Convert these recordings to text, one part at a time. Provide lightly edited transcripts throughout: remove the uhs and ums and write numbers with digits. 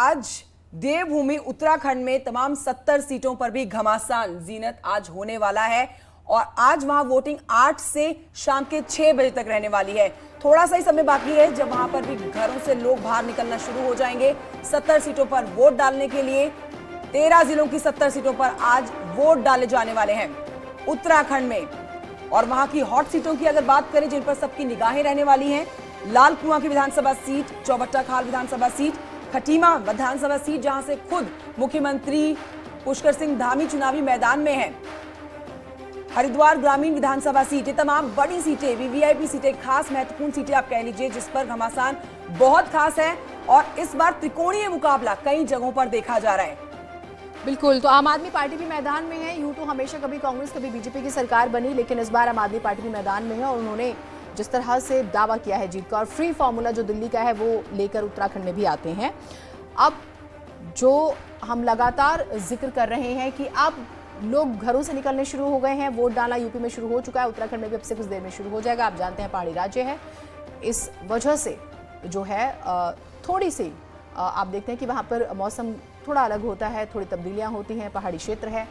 आज देवभूमि उत्तराखंड में तमाम 70 सीटों पर भी घमासान जीनत आज होने वाला है और आज वहां वोटिंग 8 से शाम के 6 बजे तक रहने वाली है। थोड़ा सा ही समय बाकी है जब वहां पर भी घरों से लोग बाहर निकलना शुरू हो जाएंगे। 70 सीटों पर वोट डालने के लिए 13 जिलों की 70 सीटों पर आज वोट डाले जाने वाले हैं उत्तराखंड में। और वहां की हॉट सीटों की अगर बात करें जिन पर सबकी निगाहें रहने वाली हैं, लाल कुआं की विधानसभा सीट, चौबट्टा खाल विधानसभा सीट, खटीमा विधानसभा सीट जहां से खुद मुख्यमंत्री पुष्कर सिंह धामी चुनावी मैदान में हैं, हरिद्वार ग्रामीण विधानसभा सीट, ये तमाम बड़ी सीटें, वीवीआईपी सीटें, खास महत्वपूर्ण सीटें आप कह लीजिए जिस पर घमासान बहुत खास है और इस बार त्रिकोणीय मुकाबला कई जगहों पर देखा जा रहा है। बिल्कुल, तो आम आदमी पार्टी भी मैदान में है। यूं तो हमेशा कभी कांग्रेस कभी बीजेपी की सरकार बनी, लेकिन इस बार आम आदमी पार्टी भी मैदान में है और उन्होंने जिस तरह से दावा किया है जीत का और फ्री फॉर्मूला जो दिल्ली का है वो लेकर उत्तराखंड में भी आते हैं। अब जो हम लगातार जिक्र कर रहे हैं कि अब लोग घरों से निकलने शुरू हो गए हैं, वोट डालना यूपी में शुरू हो चुका है, उत्तराखंड में भी अब से कुछ देर में शुरू हो जाएगा। आप जानते हैं पहाड़ी राज्य है, इस वजह से जो है थोड़ी सी आप देखते हैं कि वहाँ पर मौसम थोड़ा अलग होता है, थोड़ी तब्दीलियाँ होती हैं, पहाड़ी क्षेत्र है।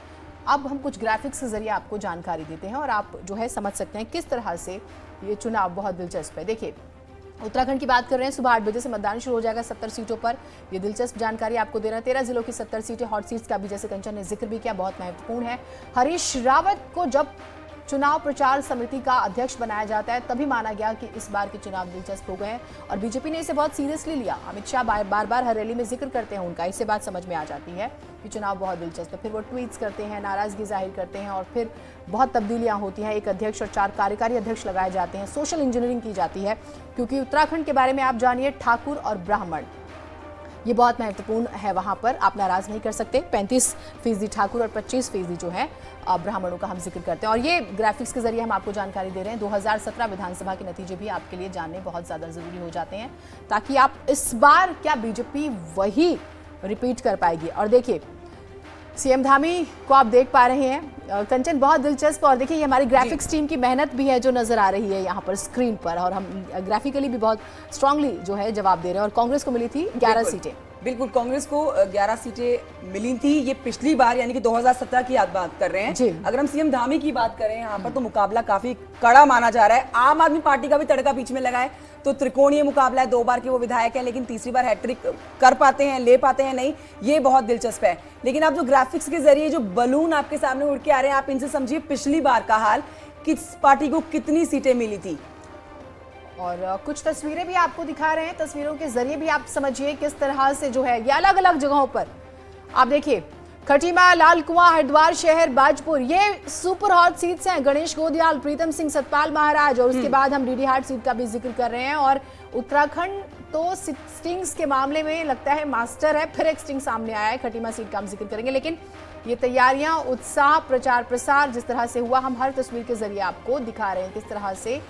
अब हम कुछ ग्राफिक्स के जरिए आपको जानकारी देते हैं और आप जो है समझ सकते हैं किस तरह से ये चुनाव बहुत दिलचस्प है। देखिए, उत्तराखंड की बात कर रहे हैं, सुबह 8 बजे से मतदान शुरू हो जाएगा 70 सीटों पर। ये दिलचस्प जानकारी आपको दे रहे हैं। 13 जिलों की 70 सीटें, हॉट सीट्स का भी जैसे कंचन ने जिक्र भी किया, बहुत महत्वपूर्ण है। हरीश रावत को जब चुनाव प्रचार समिति का अध्यक्ष बनाया जाता है तभी माना गया कि इस बार के चुनाव दिलचस्प हो गए हैं और बीजेपी ने इसे बहुत सीरियसली लिया। अमित शाह बार बार हर रैली में जिक्र करते हैं उनका, इससे बात समझ में आ जाती है कि चुनाव बहुत दिलचस्प है। फिर वो ट्वीट्स करते हैं, नाराजगी जाहिर करते हैं और फिर बहुत तब्दीलियां होती हैं। एक अध्यक्ष और 4 कार्यकारी अध्यक्ष लगाए जाते हैं, सोशल इंजीनियरिंग की जाती है क्योंकि उत्तराखंड के बारे में आप जानिए, ठाकुर और ब्राह्मण ये बहुत महत्वपूर्ण है। वहां पर आप नाराज नहीं कर सकते। 35% ठाकुर और 25% जो है ब्राह्मणों का हम जिक्र करते हैं और ये ग्राफिक्स के जरिए हम आपको जानकारी दे रहे हैं। 2017 विधानसभा के नतीजे भी आपके लिए जानने बहुत ज़्यादा ज़रूरी हो जाते हैं ताकि आप इस बार क्या बीजेपी वही रिपीट कर पाएगी। और देखिए, सीएम धामी को आप देख पा रहे हैं, कंचन बहुत दिलचस्प। और देखिए, ये हमारी ग्राफिक्स टीम की मेहनत भी है जो नजर आ रही है यहाँ पर स्क्रीन पर और हम ग्राफिकली भी बहुत स्ट्रांगली जो है जवाब दे रहे हैं। और कांग्रेस को मिली थी 11 सीटें। बिल्कुल, कांग्रेस को 11 सीटें मिली थी। ये पिछली बार यानी कि 2017 की बात कर रहे हैं। अगर हम सीएम धामी की बात करें यहाँ पर तो मुकाबला काफी कड़ा माना जा रहा है। आम आदमी पार्टी का भी तड़का बीच में लगा है, तो त्रिकोणीय मुकाबला है। 2 बार के वो विधायक हैं लेकिन तीसरी बार हैट्रिक कर पाते हैं, ले पाते हैं नहीं, ये बहुत दिलचस्प है। लेकिन आप जो ग्राफिक्स के जरिए जो बलून आपके सामने उड़ के आ रहे हैं, आप इनसे समझिए पिछली बार का हाल, किस पार्टी को कितनी सीटें मिली थी। और कुछ तस्वीरें भी आपको दिखा रहे हैं, तस्वीरों के जरिए भी आप समझिए किस तरह से जो है ये अलग अलग जगहों पर आप देखिए, खटीमा, लाल कुआं, हरिद्वार शहर, बाजपुर, ये सुपर हॉट सीट्स हैं। गणेश गोदियाल, प्रीतम सिंह, सतपाल महाराज और उसके बाद हम डीडी हाट सीट का भी जिक्र कर रहे हैं। और उत्तराखंड तो स्टिंग्स के मामले में लगता है मास्टर है, फिर एक स्टिंग सामने आया है, खटीमा सीट का हम जिक्र करेंगे। लेकिन ये तैयारियां, उत्साह, प्रचार प्रसार जिस तरह से हुआ, हम हर तस्वीर के जरिए आपको दिखा रहे हैं किस तरह से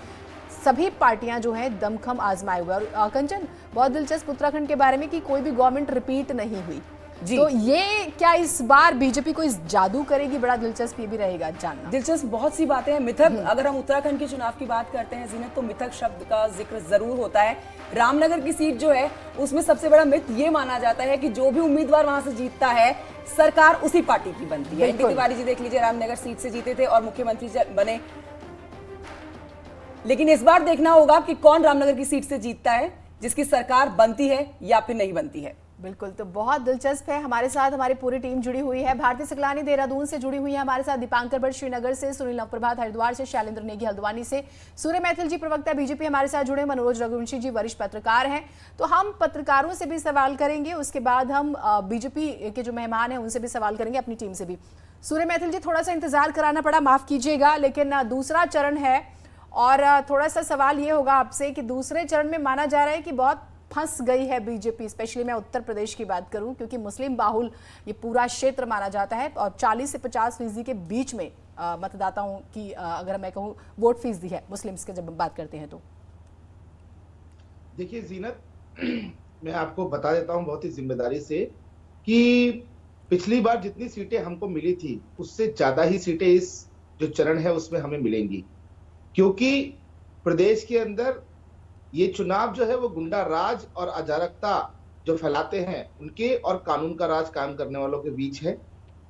सभी पार्टियां जो हैं दमखम आजमाए हुए। और कंचन, बहुत दिलचस्प उत्तराखंड के बारे में कि कोई भी गवर्नमेंट रिपीट नहीं हुई जी। तो ये क्या इस बार बीजेपी को इस जादू करेगी, बड़ा दिलचस्प ये भी रहेगा जानना। दिलचस्प बहुत सी बातें हैं। मिथक, अगर हम उत्तराखंड के चुनाव की बात करते हैं जीनत, तो मिथक शब्द का जिक्र जरूर होता है। रामनगर की सीट जो है उसमें सबसे बड़ा मिथ ये माना जाता है कि जो भी उम्मीदवार वहां से जीतता है सरकार उसी पार्टी की बनती है। तिवारी जी देख लीजिए, रामनगर सीट से जीते थे और मुख्यमंत्री बने। लेकिन इस बार देखना होगा कि कौन रामनगर की सीट से जीतता है, जिसकी सरकार बनती है या फिर नहीं बनती है। बिल्कुल, तो बहुत दिलचस्प है। हमारे साथ हमारी पूरी टीम जुड़ी हुई है। भारती सकलानी देहरादून से जुड़ी हुई है हमारे साथ, दीपांकर भट्ट श्रीनगर से, सुनील नवप्रभात हरिद्वार से, शैलेंद्र नेगी हल्द्वानी से, सूर्य मैथिल जी प्रवक्ता बीजेपी हमारे साथ जुड़े, मनोज रघुवंशी जी वरिष्ठ पत्रकार हैं। तो हम पत्रकारों से भी सवाल करेंगे, उसके बाद हम बीजेपी के जो मेहमान हैं उनसे भी सवाल करेंगे, अपनी टीम से भी। सूर्य मैथिल जी, थोड़ा सा इंतजार कराना पड़ा, माफ कीजिएगा, लेकिन दूसरा चरण है और थोड़ा सा सवाल ये होगा आपसे कि दूसरे चरण में माना जा रहा है कि बहुत फंस गई है बीजेपी, स्पेशली मैं उत्तर प्रदेश की बात करूं क्योंकि मुस्लिम बाहुल ये पूरा क्षेत्र माना जाता है और 40 से 50% के बीच में मतदाताओं की अगर मैं कहूं वोट फीसदी है मुस्लिम्स के जब बात करते हैं तो। देखिए जीनत, मैं आपको बता देता हूं बहुत ही जिम्मेदारी से कि पिछली बार जितनी सीटें हमको मिली थी उससे ज्यादा ही सीटें इस जो चरण है उसमें हमें मिलेंगी, क्योंकि प्रदेश के अंदर ये चुनाव जो है वो गुंडा राज और अराजकता जो फैलाते हैं उनके और कानून का राज कायम करने वालों के बीच है।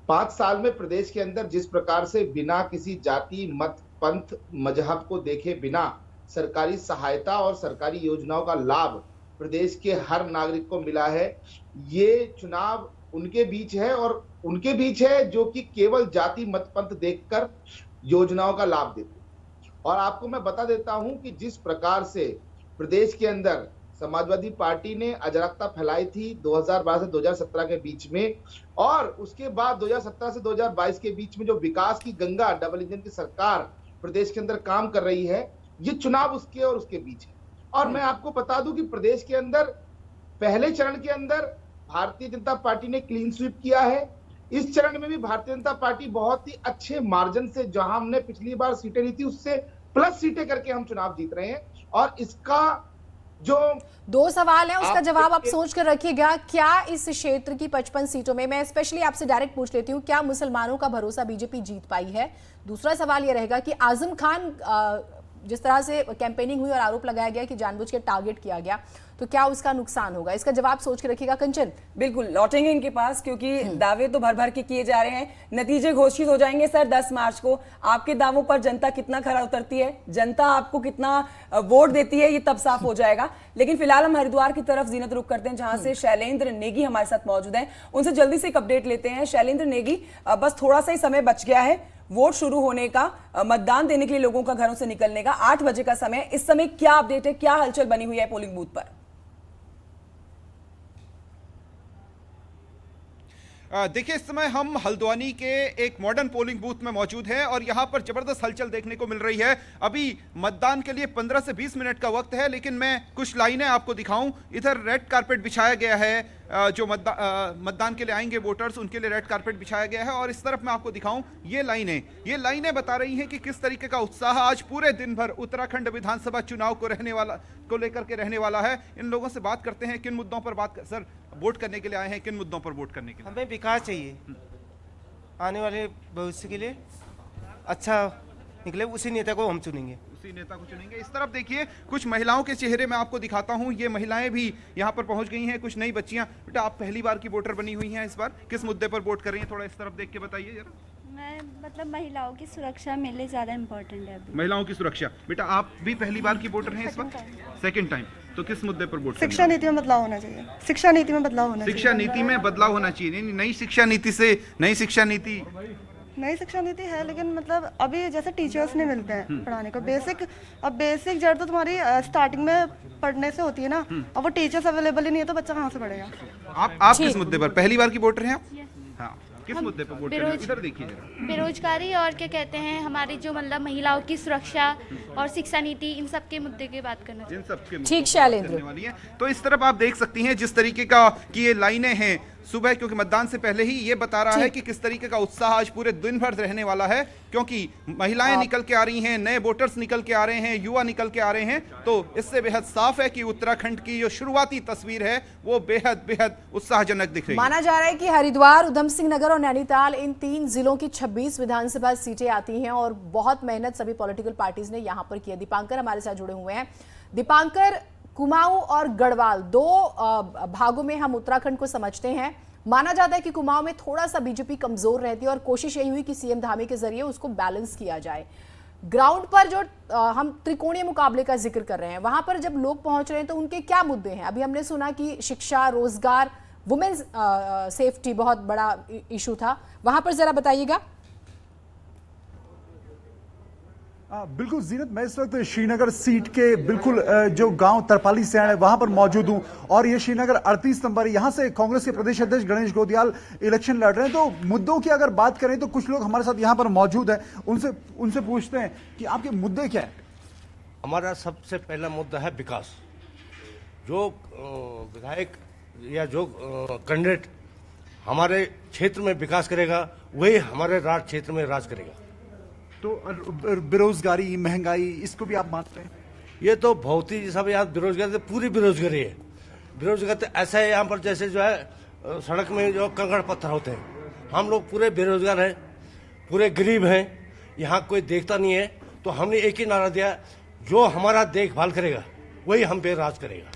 5 साल में प्रदेश के अंदर जिस प्रकार से बिना किसी जाति, मत, पंथ, मजहब को देखे बिना सरकारी सहायता और सरकारी योजनाओं का लाभ प्रदेश के हर नागरिक को मिला है, ये चुनाव उनके बीच है और उनके बीच है जो कि केवल जाति, मत, पंथ देखकर योजनाओं का लाभ देते हैं। और आपको मैं बता देता हूं कि जिस प्रकार से प्रदेश के अंदर समाजवादी पार्टी ने अराजकता फैलाई थी 2012 से 2017 के बीच में, और उसके बाद 2017 से 2022 के बीच में जो विकास की गंगा डबल इंजन की सरकार प्रदेश के अंदर काम कर रही है, ये चुनाव उसके और उसके बीच है। और मैं आपको बता दूं कि प्रदेश के अंदर पहले चरण के अंदर भारतीय जनता पार्टी ने क्लीन स्वीप किया है। इस चरण में भी भारतीय जनता पार्टी बहुत ही अच्छे मार्जिन से, जहां हमने पिछली बार सीटें ली थी उससे प्लस सीटें करके हम चुनाव जीत रहे हैं। और इसका जो 2 सवाल है, उसका जवाब आप सोच कर रखिएगा। क्या इस क्षेत्र की 55 सीटों में, मैं स्पेशली आपसे डायरेक्ट पूछ लेती हूँ, क्या मुसलमानों का भरोसा बीजेपी जीत पाई है? दूसरा सवाल यह रहेगा कि आजम खान जिस तरह से कैंपेनिंग हुई और आरोप लगाया गया कि जानबूझ के टारगेट किया गया, तो क्या उसका नुकसान होगा? इसका जवाब सोच के रखिएगा। कंचन, बिल्कुल लौटेंगे इनके पास, क्योंकि दावे तो भर भर के किए जा रहे हैं। नतीजे घोषित हो जाएंगे सर 10 मार्च को। आपके दावों पर जनता कितना खरा उतरती है, जनता आपको कितना वोट देती है, ये तब साफ हो जाएगा। लेकिन फिलहाल हम हरिद्वार की तरफ जीनत रुख करते हैं, जहां से शैलेंद्र नेगी हमारे साथ मौजूद हैं। उनसे जल्दी से एक अपडेट लेते हैं। शैलेंद्र नेगी, बस थोड़ा सा ही समय बच गया है वोट शुरू होने का, मतदान देने के लिए लोगों का घरों से निकलने का, 8 बजे का समय। इस समय क्या अपडेट है, क्या हलचल बनी हुई है पोलिंग बूथ पर? देखिए, इस समय हम हल्द्वानी के एक मॉडर्न पोलिंग बूथ में मौजूद हैं और यहां पर जबरदस्त हलचल देखने को मिल रही है। अभी मतदान के लिए 15 से 20 मिनट का वक्त है, लेकिन मैं कुछ लाइनें आपको दिखाऊं। इधर रेड कारपेट बिछाया गया है, जो मतदान के लिए आएंगे वोटर्स उनके लिए रेड कारपेट बिछाया गया है। और इस तरफ मैं आपको दिखाऊं, ये लाइनें बता रही हैं कि किस तरीके का उत्साह आज पूरे दिन भर उत्तराखंड विधानसभा चुनाव को लेकर के रहने वाला है। इन लोगों से बात करते हैं, किन मुद्दों पर सर वोट करने के लिए आए हैं, किन मुद्दों पर वोट करने के लिए? हमें विकास चाहिए, आने वाले भविष्य के लिए अच्छा निकले, उसी नेता को हम चुनेंगे। उसी नेता को चुनेंगे। इस तरफ देखिए, कुछ महिलाओं के चेहरे मैं आपको दिखाता हूं। ये महिलाएं भी यहां पर पहुंच गई हैं, कुछ नई बच्चियां। बेटा, आप पहली बार की वोटर बनी हुई हैं इस बार, किस मुद्दे पर वोट कर रही हैं? थोड़ा इस तरफ देख के बताइए जरा। मैं मतलब महिलाओं की सुरक्षा मेरे लिए ज्यादा इम्पोर्टेंट है अभी। महिलाओं की सुरक्षा। बेटा, आप भी पहली बार की वोटर हैं इस बार? Second time. तो किस मुद्दे पर वोट? शिक्षा नीति में बदलाव होना चाहिए। शिक्षा नीति में बदलाव होना चाहिए। शिक्षा नीति में बदलाव होना चाहिए। नई शिक्षा नीति से नई शिक्षा नीति है, लेकिन मतलब अभी जैसे टीचर्स नहीं मिलते हैं पढ़ाने को। बेसिक जड़ तो तुम्हारी स्टार्टिंग में पढ़ने से होती है ना। अब वो टीचर्स अवेलेबल ही नहीं है तो बच्चा कहाँ से पढ़ेगा? आप किस मुद्दे पर पहली बार की वोटर हैं आप? हाँ, किस मुद्दे पर वोट कर रहे हैं? इधर देखिए जरा। बेरोजगारी और क्या कहते हैं, हमारी जो मतलब महिलाओं की सुरक्षा और शिक्षा नीति, इन सब के मुद्दे की बात करना चाहिए। इन सब के ठीक शैलेंद्र वाली है। तो इस तरफ आप देख सकती हैं जिस तरीके का कि ये लाइनें हैं सुबह, क्योंकि मतदान से पहले ही ये बता रहा है कि किस तरीके का उत्साह आज पूरे दिन भर रहने वाला है, क्योंकि महिलाएं निकल के आ रही हैं, नए वोटर्स निकल के आ रहे हैं, युवा निकल के आ रहे हैं। तो इससे बेहद साफ है कि उत्तराखंड की जो शुरुआती तस्वीर है वो बेहद बेहद उत्साहजनक दिख रही है। माना जा रहा है कि हरिद्वार, उधम सिंह नगर और नैनीताल, इन 3 जिलों की 26 विधानसभा सीटें आती हैं और बहुत मेहनत सभी पॉलिटिकल पार्टीज ने यहां पर की है। दीपांकर हमारे साथ जुड़े हुए हैं। दीपांकर, कुमाऊं और गढ़वाल 2 भागों में हम उत्तराखंड को समझते हैं। माना जाता है कि कुमाऊं में थोड़ा सा बीजेपी कमजोर रहती है और कोशिश यही हुई कि सीएम धामी के जरिए उसको बैलेंस किया जाए। ग्राउंड पर जो हम त्रिकोणीय मुकाबले का जिक्र कर रहे हैं, वहां पर जब लोग पहुंच रहे हैं तो उनके क्या मुद्दे हैं? अभी हमने सुना कि शिक्षा, रोजगार, वुमेन्स सेफ्टी बहुत बड़ा इशू था, वहां पर जरा बताइएगा। बिल्कुल जीनत, मैं इस वक्त श्रीनगर सीट के बिल्कुल जो गांव तरपाली से है वहां पर मौजूद हूं और ये श्रीनगर 38 नंबर, यहां से कांग्रेस के प्रदेश अध्यक्ष गणेश गोदियाल इलेक्शन लड़ रहे हैं। तो मुद्दों की अगर बात करें तो कुछ लोग हमारे साथ यहां पर मौजूद हैं, उनसे पूछते हैं कि आपके मुद्दे क्या है? हमारा सबसे पहला मुद्दा है विकास। जो विधायक या जो कैंडिडेट हमारे क्षेत्र में विकास करेगा वही हमारे राज क्षेत्र में राज करेगा। तो बेरोजगारी, महंगाई, इसको भी आप मानते हैं? ये तो बहुत ही सब यहाँ बेरोजगारी तो पूरी बेरोजगारी है। बेरोजगारी तो ऐसा है यहाँ पर जैसे जो है सड़क में जो कंकड़ पत्थर होते हैं। हम लोग पूरे बेरोजगार हैं, पूरे गरीब हैं, यहाँ कोई देखता नहीं है। तो हमने एक ही नारा दिया, जो हमारा देखभाल करेगा वही हम पे राज करेगा।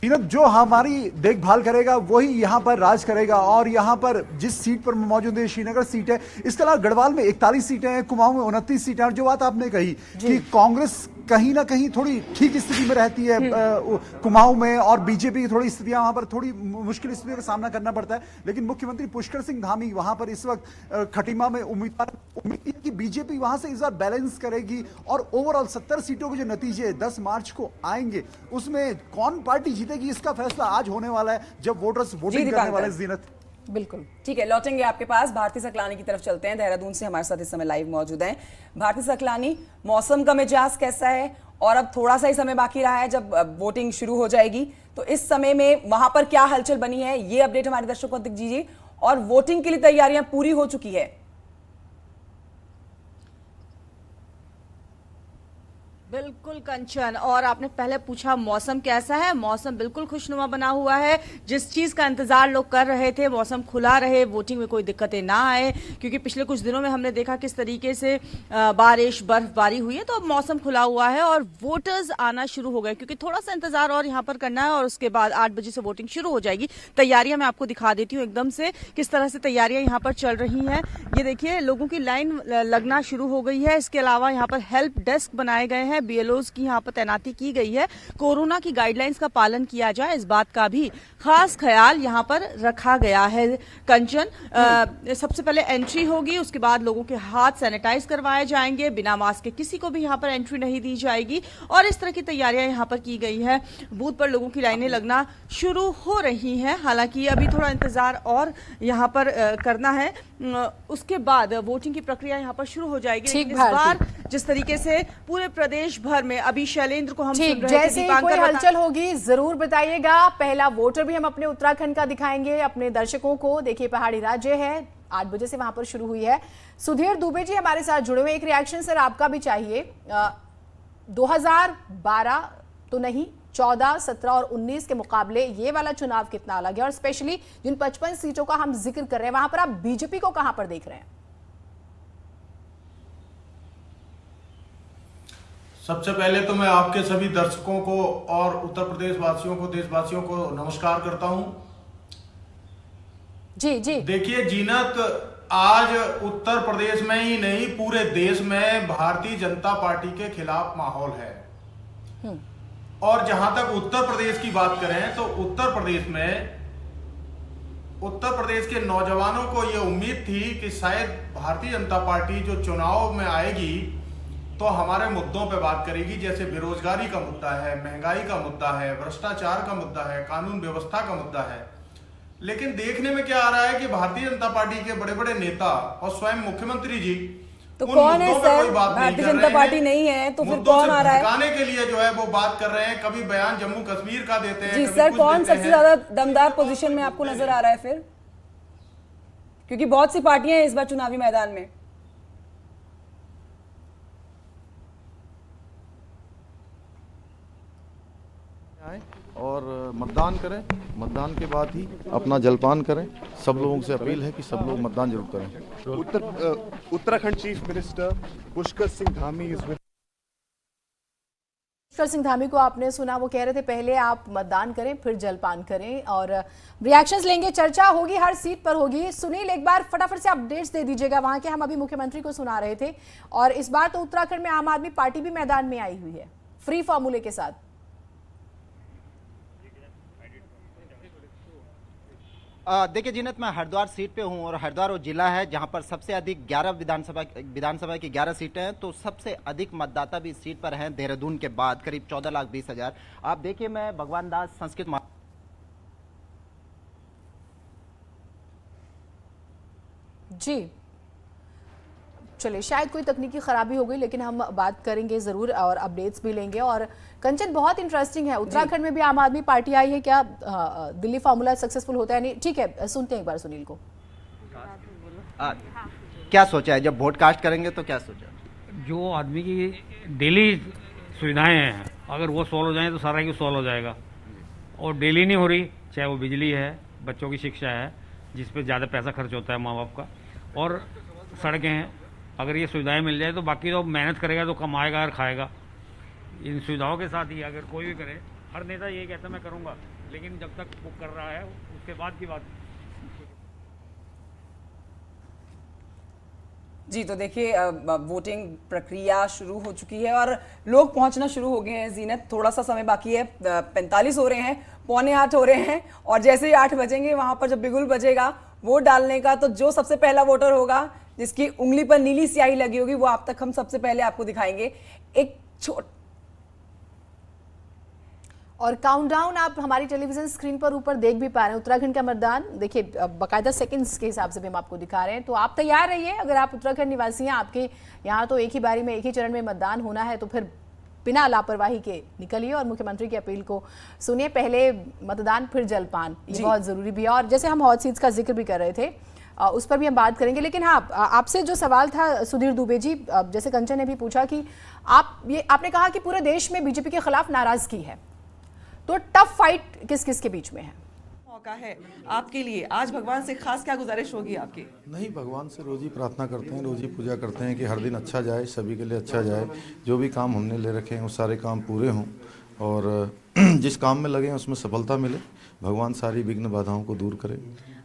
जीनत, जो हमारी देखभाल करेगा वही यहाँ पर राज करेगा। और यहाँ पर जिस सीट पर मौजूद है, श्रीनगर सीट है, इसके अलावा गढ़वाल में 41 सीटें हैं, कुमाऊं में 29 सीटें। और जो बात आपने कही कि कांग्रेस कहीं ना कहीं थोड़ी ठीक स्थिति में रहती है कुमाऊं में, और बीजेपी की थोड़ी स्थितियां वहां पर थोड़ी मुश्किल स्थितियों का सामना करना पड़ता है। लेकिन मुख्यमंत्री पुष्कर सिंह धामी वहां पर इस वक्त खटीमा में उम्मीद है कि बीजेपी वहां से इस बार बैलेंस करेगी और ओवरऑल 70 सीटों के जो नतीजे 10 मार्च को आएंगे उसमें कौन पार्टी जीतेगी इसका फैसला आज होने वाला है, जब वोटर्स वोटिंग करने वाले हैं। जीनत, बिल्कुल ठीक है, लौटेंगे आपके पास। भारती सकलानी की तरफ चलते हैं, देहरादून से हमारे साथ इस समय लाइव मौजूद हैं। भारती सकलानी, मौसम का मिजाज कैसा है, और अब थोड़ा सा ही समय बाकी रहा है जब वोटिंग शुरू हो जाएगी, तो इस समय में वहां पर क्या हलचल बनी है, ये अपडेट हमारे दर्शकों को दीजिए। और वोटिंग के लिए तैयारियां पूरी हो चुकी है? बिल्कुल कंचन, और आपने पहले पूछा मौसम कैसा है। मौसम बिल्कुल खुशनुमा बना हुआ है। जिस चीज का इंतजार लोग कर रहे थे, मौसम खुला रहे, वोटिंग में कोई दिक्कतें ना आए, क्योंकि पिछले कुछ दिनों में हमने देखा किस तरीके से बारिश बर्फबारी हुई है। तो अब मौसम खुला हुआ है और वोटर्स आना शुरू हो गए, क्योंकि थोड़ा सा इंतजार और यहाँ पर करना है और उसके बाद 8 बजे से वोटिंग शुरू हो जाएगी। तैयारियां मैं आपको दिखा देती हूँ एकदम से किस तरह से तैयारियां यहाँ पर चल रही हैं। ये देखिए, लोगों की लाइन लगना शुरू हो गई है। इसके अलावा यहाँ पर हेल्प डेस्क बनाए गए हैं, बीएलओज की यहाँ पर तैनाती की गई है। कोरोना की गाइडलाइंस का पालन किया जाए, इस बात का भी खास ख्याल यहाँ पर रखा गया है। कंचन, सबसे पहले एंट्री होगी, उसके बाद लोगों के हाथ सैनिटाइज करवाए जाएंगे, बिना मास्क के किसी को भी यहाँ पर एंट्री नहीं दी जाएगी। और इस तरह की तैयारियां यहाँ पर की गई है। बूथ पर लोगों की लाइनें लगना शुरू हो रही हैं। हालांकि अभी थोड़ा इंतजार और यहाँ पर करना है, उसके बाद वोटिंग की प्रक्रिया यहाँ पर शुरू हो जाएगी। लेकिन इस बार जिस तरीके से पूरे प्रदेश भर में, अभी शैलेंद्र को हम सुन रहे थे, जैसे कोई हलचल होगी जरूर बताइएगा। पहला वोटर भी हम अपने उत्तराखंड का दिखाएंगे अपने दर्शकों को। देखिए, पहाड़ी राज्य है, 8 बजे से वहां पर शुरू हुई है। सुधीर दुबे जी हमारे साथ जुड़े हुए, एक रिएक्शन सर आपका भी चाहिए। 2012 तो नहीं, 14, 17 और 19 के मुकाबले ये वाला चुनाव कितना अलग है, और स्पेशली जिन 55 सीटों का हम जिक्र कर रहे हैं वहां पर आप बीजेपी को कहां पर देख रहे हैं? सबसे पहले तो मैं आपके सभी दर्शकों को और उत्तर प्रदेश वासियों को, देशवासियों को नमस्कार करता हूं। जी जी, देखिए जीनत, आज उत्तर प्रदेश में ही नहीं पूरे देश में भारतीय जनता पार्टी के खिलाफ माहौल है। और जहां तक उत्तर प्रदेश की बात करें तो उत्तर प्रदेश के नौजवानों को यह उम्मीद थी कि शायद भारतीय जनता पार्टी जो चुनाव में आएगी तो हमारे मुद्दों पे बात करेगी, जैसे बेरोजगारी का मुद्दा है, महंगाई का मुद्दा है, भ्रष्टाचार का मुद्दा है, कानून व्यवस्था का मुद्दा है। लेकिन देखने में क्या आ रहा है कि भारतीय जनता पार्टी के बड़े बड़े नेता और स्वयं मुख्यमंत्री जी तो कौन है सर? भारतीय जनता पार्टी नहीं है तो फिर कौन आ रहा है? भटकाने के लिए जो है वो बात कर रहे हैं। कभी बयान जम्मू कश्मीर का देते हैं। जी सर, कौन सबसे ज्यादा दमदार पोजीशन में आपको नजर आ रहा है फिर? क्योंकि बहुत सी पार्टियां हैं इस बार चुनावी मैदान में। और मतदान करें, मतदान के बाद ही अपना जलपान करें। सब लोगों से अपील है कि सब लोग मतदान जरूर करें। Uttarakhand chief minister Pushkar Singh Dhami is with. Pushkar Singh Dhami को आपने सुना, वो कह रहे थे पहले आप मतदान करें फिर जलपान करें, और रिएक्शंस लेंगे, चर्चा होगी, हर सीट पर होगी। सुनील, एक बार फटाफट से अपडेट्स दे दीजिएगा वहां के। हम अभी मुख्यमंत्री को सुना रहे थे, और इस बार तो उत्तराखंड में आम आदमी पार्टी भी मैदान में आई हुई है फ्री फॉर्मूले के साथ। देखिए जीनत, मैं हरिद्वार सीट पे हूं और हरिद्वार वो जिला है जहां पर सबसे अधिक 11 विधानसभा की 11 सीटें हैं। तो सबसे अधिक मतदाता भी इस सीट पर हैं देहरादून के बाद, करीब 14,20,000। आप देखिए, मैं भगवान दास संस्कृत जी, चलिए, शायद कोई तकनीकी खराबी हो गई, लेकिन हम बात करेंगे जरूर और अपडेट्स भी लेंगे। और कंचन, बहुत इंटरेस्टिंग है, उत्तराखंड में भी आम आदमी पार्टी आई है, क्या दिल्ली फॉर्मूला सक्सेसफुल होता है? नहीं, ठीक है, सुनते हैं एक बार सुनील को। क्या सोचा है, जब वोट कास्ट करेंगे तो क्या सोचा? जो आदमी की डेली सुविधाएं हैं, अगर वो सॉल्व हो जाए तो सारा की सॉल्व हो जाएगा। और डेली नहीं हो रही, चाहे वो बिजली है, बच्चों की शिक्षा है, जिस पे ज़्यादा पैसा खर्च होता है माँ बाप का, और सड़कें हैं, अगर ये सुविधाएं मिल जाए तो बाकी तो मेहनत करेगा तो कमाएगा और खाएगा। इन सुविधाओं के साथ ही अगर कोई भी करे हर नेता ये कहता मैं करूँगा, लेकिन जब तक वो कर रहा है उसके बाद की बात। जी, तो देखिए वोटिंग प्रक्रिया शुरू हो चुकी है और लोग पहुंचना शुरू हो गए हैं। जीनत, थोड़ा सा समय बाकी है, 45 हो रहे हैं, 7:45 हो रहे हैं और जैसे ही 8 बजेंगे वहां पर जब बिगुल बजेगा वोट डालने का, तो जो सबसे पहला वोटर होगा जिसकी उंगली पर नीली स्याही लगी होगी वो आप तक हम सबसे पहले आपको दिखाएंगे। एक और काउंटडाउन आप हमारी टेलीविजन स्क्रीन पर ऊपर देख भी पा रहे हैं। उत्तराखंड का मतदान देखिए बाकायदा सेकंड्स के हिसाब से भी हम आपको दिखा रहे हैं, तो आप तैयार रहिए। अगर आप उत्तराखंड निवासी हैं, आपके यहाँ तो एक ही बारी में एक ही चरण में मतदान होना है, तो फिर बिना लापरवाही के निकलिए और मुख्यमंत्री की अपील को सुनिए। पहले मतदान फिर जलपान, ये बहुत जरूरी भी है। और जैसे हम हॉट सीट्स का जिक्र भी कर रहे थे, उस पर भी हम बात करेंगे, लेकिन हाँ, आपसे जो सवाल था सुधीर दुबे जी, जैसे कंचन ने भी पूछा कि आपने कहा कि पूरे देश में बीजेपी के खिलाफ नाराजगी है, तो टफ फाइट किस किस के बीच में है? मौका है आपके लिए, आज भगवान से खास क्या गुजारिश होगी आपकी? नहीं, भगवान से रोज ही प्रार्थना करते हैं, रोज ही पूजा करते हैं कि हर दिन अच्छा जाए, सभी के लिए अच्छा जाए। जो भी काम हमने ले रखे हैं वो सारे काम पूरे हों और जिस काम में लगे हैं उसमें सफलता मिले। भगवान सारी विघ्न बाधाओं को दूर करे।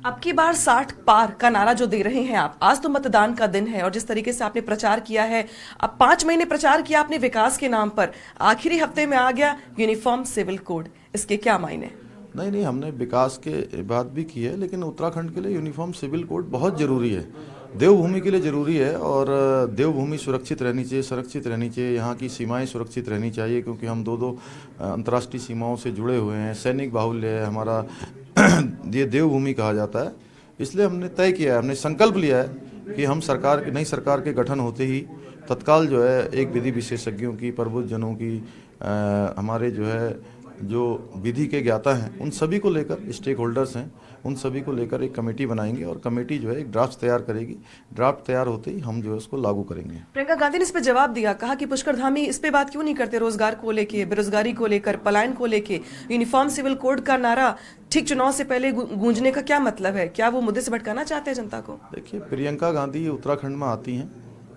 अब की बार 60 पार का नारा जो दे रहे हैं आप, आज तो मतदान का दिन है और जिस तरीके से आपने प्रचार किया है, अब 5 महीने प्रचार किया आपने विकास के नाम पर, आखिरी हफ्ते में आ गया यूनिफॉर्म सिविल कोड, इसके क्या मायने? नहीं, हमने विकास के बात भी की है, लेकिन उत्तराखंड के लिए यूनिफॉर्म सिविल कोड बहुत जरूरी है, देवभूमि के लिए जरूरी है और देवभूमि सुरक्षित रहनी चाहिए, संरक्षित रहनी चाहिए, यहाँ की सीमाएं सुरक्षित रहनी चाहिए, क्योंकि हम दो अंतर्राष्ट्रीय सीमाओं से जुड़े हुए हैं, सैनिक बाहुल्य है हमारा, ये देवभूमि कहा जाता है। इसलिए हमने तय किया है, हमने संकल्प लिया है कि हम नई सरकार के गठन होते ही तत्काल जो है एक विधि विशेषज्ञों की, प्रबुद्धजनों की, हमारे जो है जो विधि के ज्ञाता हैं उन सभी को लेकर, स्टेक होल्डर्स हैं उन सभी को लेकर एक कमेटी बनाएंगे और कमेटी जो है एक ड्राफ्ट तैयार करेगी। ड्राफ्ट तैयार होते ही हम जो है उसको लागू करेंगे। प्रियंका गांधी ने इस पे जवाब दिया, कहा कि पुष्कर धामी इस पे बात क्यों नहीं करते, रोजगार को लेके, बेरोजगारी को लेकर, पलायन को लेके, यूनिफॉर्म सिविल कोड का नारा ठीक चुनाव से पहले गूंजने का क्या मतलब है? क्या वो मुद्दे से भटकाना चाहते हैं जनता को? देखिए, प्रियंका गांधी उत्तराखंड में आती हैं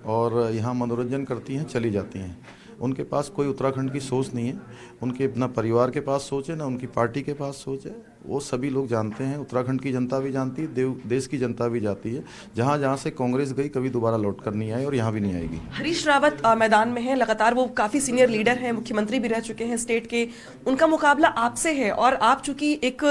और यहाँ मनोरंजन करती हैं, चली जाती हैं। उनके पास कोई उत्तराखंड की सोच नहीं है, उनके ना परिवार के पास सोच है, ना उनकी पार्टी के पास सोच है। वो सभी लोग जानते हैं, उत्तराखंड की जनता भी जानती है, देश की जनता भी जाती है। जहाँ जहाँ से कांग्रेस गई कभी दोबारा लौट कर नहीं आई और यहाँ भी नहीं आएगी। हरीश रावत मैदान में है लगातार, वो काफी सीनियर लीडर हैं, मुख्यमंत्री भी रह चुके हैं स्टेट के, उनका मुकाबला आपसे है और आप चूंकि एक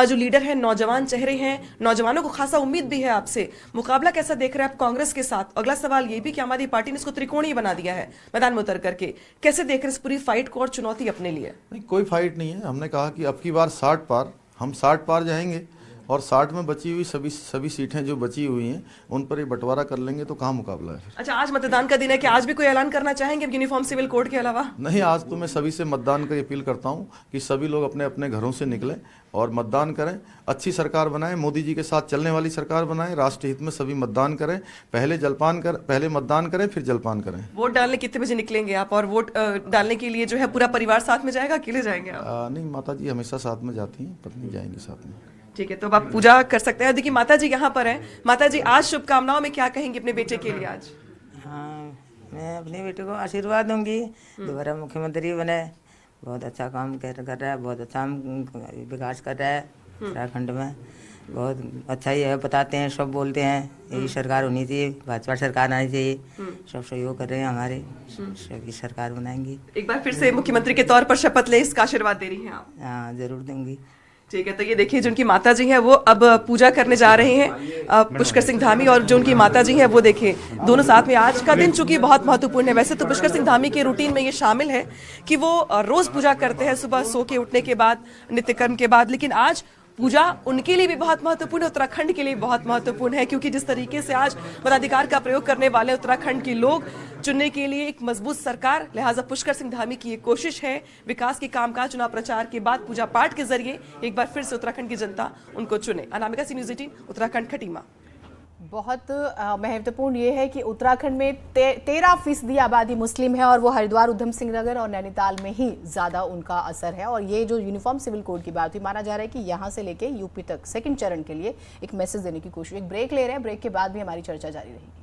जो लीडर है, नौजवान चेहरे हैं, नौजवानों को खासा उम्मीद भी है आपसे, मुकाबला कैसा देख रहे हैं आप कांग्रेस के साथ? अगला सवाल ये भी कि आम आदमी पार्टी ने इसको त्रिकोणीय बना दिया है मैदान में उतर करके, कैसे देख रहे हैं इस पूरी फाइट को और चुनौती अपने लिए? नहीं, कोई फाइट नहीं है। हमने कहा कि अब की बार 60 पार, हम 60 पार जाएंगे और 60 में बची हुई सभी सीटें जो बची हुई हैं उन पर ये बंटवारा कर लेंगे, तो कहाँ मुकाबला है फिर? अच्छा, आज मतदान का दिन है कि आज भी कोई ऐलान करना चाहेंगे यूनिफॉर्म सिविल कोड के अलावा? नहीं, आज तो मैं सभी से मतदान की अपील करता हूँ कि सभी लोग अपने अपने घरों से निकलें और मतदान करें, अच्छी सरकार बनाएं, मोदी जी के साथ चलने वाली सरकार बनाएं, राष्ट्र हित में सभी मतदान करें, पहले मतदान करें फिर जलपान करें। वोट डालने कितने बजे निकलेंगे आप और वोट डालने के लिए जो है पूरा परिवार साथ में जाएगा, अकेले जाएंगे आप? नहीं, माता जी हमेशा साथ में जाती हैं, पत्नी जाएंगी साथ में। ठीक है, तो अब आप पूजा कर सकते हैं। देखिए माता जी यहाँ पर हैं। माता जी, आज शुभकामनाओं में क्या कहेंगे अपने बेटे के लिए आज? हाँ, मैं अपने बेटे को आशीर्वाद दूंगी, दोबारा मुख्यमंत्री बने, बहुत अच्छा काम कर रहा है, बहुत अच्छा विकास कर रहा है उत्तराखंड में, बहुत अच्छा ही है, बताते हैं, सब बोलते हैं यही सरकार होनी चाहिए, भाजपा सरकार आनी चाहिए, सब सहयोग कर रहे हैं हमारे, सभी सरकार बनाएंगी। एक बार फिर से मुख्यमंत्री के तौर पर शपथ ले, इसका आशीर्वाद दे रही हैं आप? हाँ, जरूर दूंगी। ठीक है, तो ये देखिए जो उनकी माता जी हैं वो अब पूजा करने जा रहे हैं, पुष्कर सिंह धामी और जो उनकी माता जी हैं वो देखिए दोनों साथ में। आज का दिन चूंकि बहुत महत्वपूर्ण है, वैसे तो पुष्कर सिंह धामी के रूटीन में ये शामिल है कि वो रोज पूजा करते हैं सुबह सो के उठने के बाद, नित्य कर्म के बाद, लेकिन आज पूजा उनके लिए भी बहुत महत्वपूर्ण है, उत्तराखंड के लिए बहुत महत्वपूर्ण है, क्योंकि जिस तरीके से आज मताधिकार का प्रयोग करने वाले उत्तराखंड के लोग चुनने के लिए एक मजबूत सरकार, लिहाजा पुष्कर सिंह धामी की ये कोशिश है विकास के कामकाज, चुनाव प्रचार के बाद पूजा पाठ के जरिए एक बार फिर से उत्तराखंड की जनता उनको चुने। अनामिका, सी न्यूज़ 18 उत्तराखंड खटीमा। बहुत महत्वपूर्ण ये है कि उत्तराखंड में 13% आबादी मुस्लिम है और वो हरिद्वार, उधम सिंह नगर और नैनीताल में ही ज़्यादा उनका असर है। और ये जो यूनिफॉर्म सिविल कोड की बात हुई, माना जा रहा है कि यहाँ से लेके यूपी तक सेकंड चरण के लिए एक मैसेज देने की कोशिश। एक ब्रेक ले रहे हैं, ब्रेक के बाद भी हमारी चर्चा जारी रहेगी।